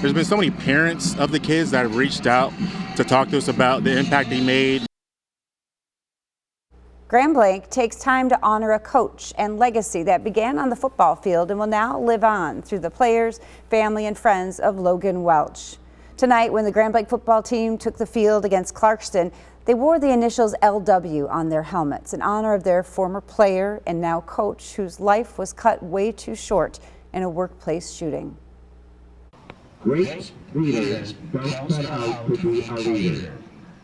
There's been so many parents of the kids that have reached out to talk to us about the impact he made. Blanc takes time to honor a coach and legacy that began on the football field and will now live on through the players, family, and friends of Logan Welch. Tonight, when the Blanc football team took the field against Clarkston, they wore the initials LW on their helmets in honor of their former player and now coach whose life was cut way too short in a workplace shooting. Great leaders don't set out to be a leader.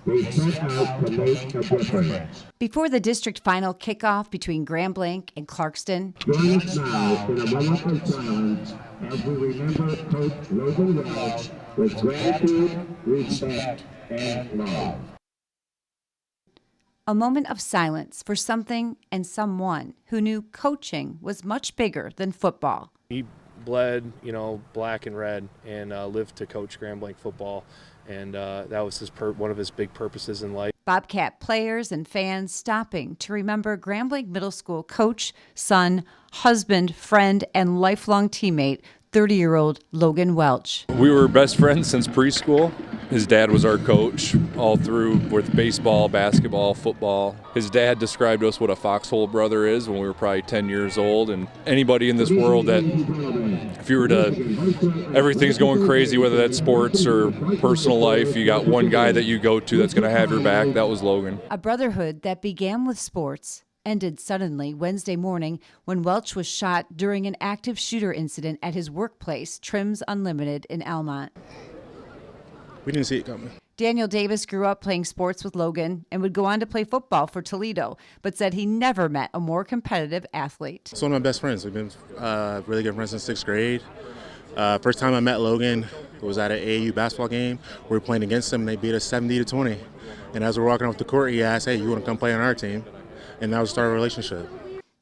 They set out to make a difference. Before the district final kickoff between Blanc and Clarkston, Join us now in a moment of silence as we remember Coach Logan Welch with gratitude, respect, and love. a moment of silence for something and someone who knew coaching was much bigger than football. He bled, black and red, and lived to coach Blanc football, and that was one of his big purposes in life. Bobcat players and fans stopping to remember Blanc Middle School coach, son, husband, friend, and lifelong teammate, 30-year-old Logan Welch. We were best friends since preschool. His dad was our coach all through with baseball, basketball, football. His dad described us what a foxhole brother is when we were probably 10 years old. And anybody in this world that, if you were to, everything's going crazy, whether that's sports or personal life, you got one guy that you go to that's going to have your back. That was Logan. A brotherhood that began with sports ended suddenly Wednesday morning when Welch was shot during an active shooter incident at his workplace, Trims Unlimited in Almont. We didn't see it coming. Daniel Davis grew up playing sports with Logan and would go on to play football for Toledo, but said he never met a more competitive athlete. It's one of my best friends. We've been really good friends since 6th grade. First time I met Logan was at an AAU basketball game. We were playing against him, and they beat us 70-20. And as we're walking off the court, he asked, "Hey, you want to come play on our team?" And that was the start of a relationship.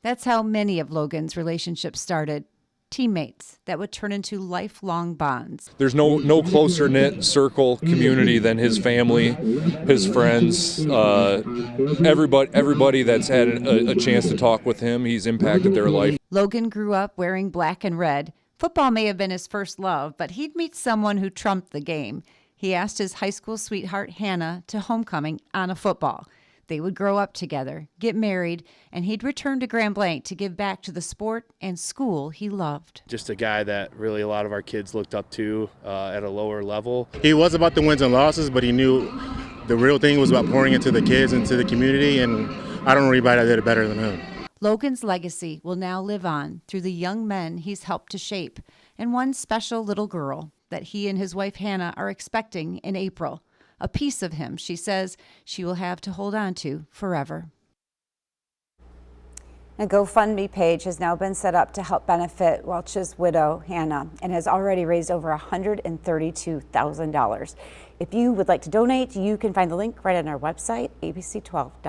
That's how many of Logan's relationships started. Teammates that would turn into lifelong bonds. There's no closer knit circle community than his family, his friends, everybody that's had a chance to talk with him. He's impacted their life. Logan grew up wearing black and red. Football may have been his first love, but he'd meet someone who trumped the game. He asked his high school sweetheart Hannah to homecoming on a football. They would grow up together, get married, and he'd return to Blanc to give back to the sport and school he loved. Just a guy that really a lot of our kids looked up to at a lower level. He was about the wins and losses, but he knew the real thing was about pouring into the kids, into the community, and I don't know anybody that did it better than him. Logan's legacy will now live on through the young men he's helped to shape and one special little girl that he and his wife Hannah are expecting in April. A piece of him, she says, she will have to hold on to forever. A GoFundMe page has now been set up to help benefit Welch's widow, Hannah, and has already raised over $132,000. If you would like to donate, you can find the link right on our website, abc12.com.